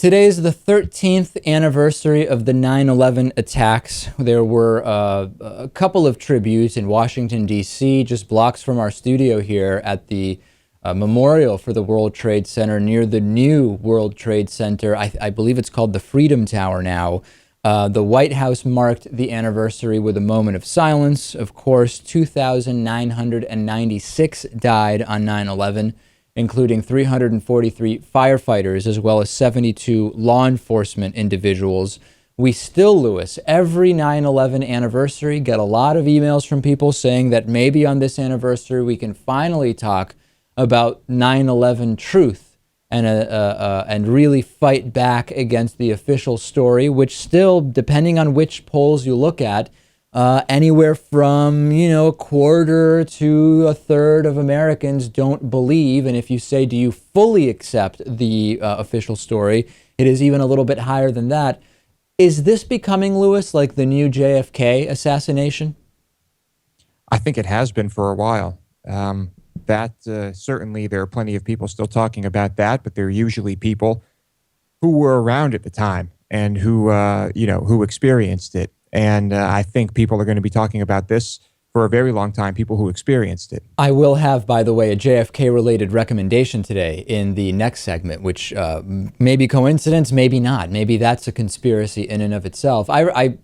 Today is the 13th anniversary of the 9/11 attacks. There were a couple of tributes in Washington, D.C., just blocks from our studio here at the memorial for the World Trade Center near the new World Trade Center. I believe it's called the Freedom Tower now. The White House marked the anniversary with a moment of silence. Of course, 2,996 died on 9/11. Including 343 firefighters as well as 72 law enforcement individuals. We still, Lewis, every 9/11 anniversary get a lot of emails from people saying that maybe on this anniversary we can finally talk about 9/11 truth and really fight back against the official story, which still, depending on which polls you look at, anywhere from, a quarter to a third of Americans don't believe. And if you say, do you fully accept the official story, it is even a little bit higher than that. Is this becoming, Lewis, like the new JFK assassination? I think it has been for a while. Certainly there are plenty of people still talking about that, but they're usually people who were around at the time and who experienced it. And I think people are going to be talking about this for a very long time, people who experienced it. I will have, by the way, a JFK-related recommendation today in the next segment, which may be coincidence, maybe not. Maybe that's a conspiracy in and of itself. I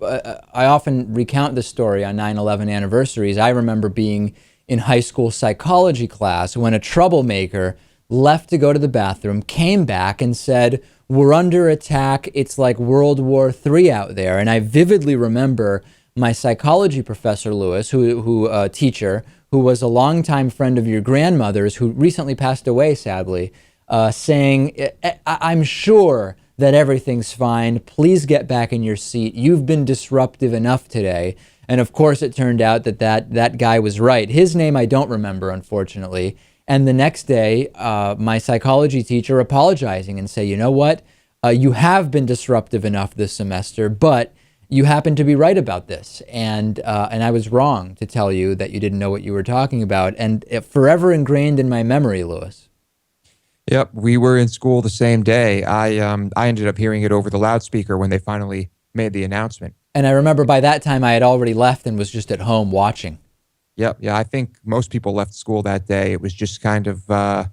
often recount the story on 9/11 anniversaries. I remember being in high school psychology class when a troublemaker left to go to the bathroom, came back and said, "We're under attack. It's like World War III out there." And I vividly remember my psychology professor, Lewis, teacher, who was a longtime friend of your grandmother's, who recently passed away, sadly, saying, "I'm sure that everything's fine. Please get back in your seat. You've been disruptive enough today." And of course, it turned out that guy was right. His name I don't remember, unfortunately. And the next day, my psychology teacher apologizing and say, "You know what? You have been disruptive enough this semester, but you happen to be right about this. And I was wrong to tell you that you didn't know what you were talking about." And it forever ingrained in my memory, Lewis. Yep, we were in school the same day. I ended up hearing it over the loudspeaker when they finally made the announcement. And I remember by that time I had already left and was just at home watching. Yep. Yeah, I think most people left school that day. It was just kind of, I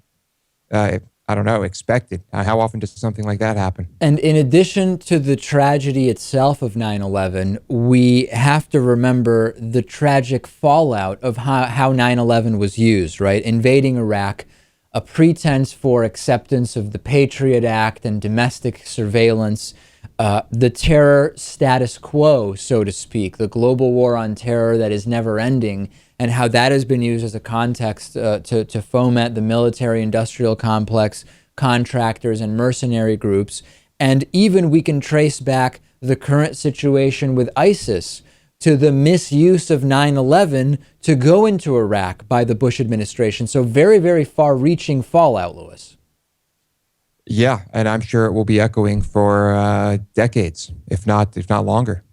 don't know, expected. How often does something like that happen? And in addition to the tragedy itself of 9/11, we have to remember the tragic fallout of how 9/11 was used, right? Invading Iraq, a pretense for acceptance of the Patriot Act and domestic surveillance, the terror status quo, so to speak, the global war on terror that is never ending, and how that has been used as a context to foment the military-industrial complex, contractors, and mercenary groups. And even we can trace back the current situation with ISIS to the misuse of 9/11 to go into Iraq by the Bush administration. So very, very far-reaching fallout, Lewis. Yeah, and I'm sure it will be echoing for decades, if not longer.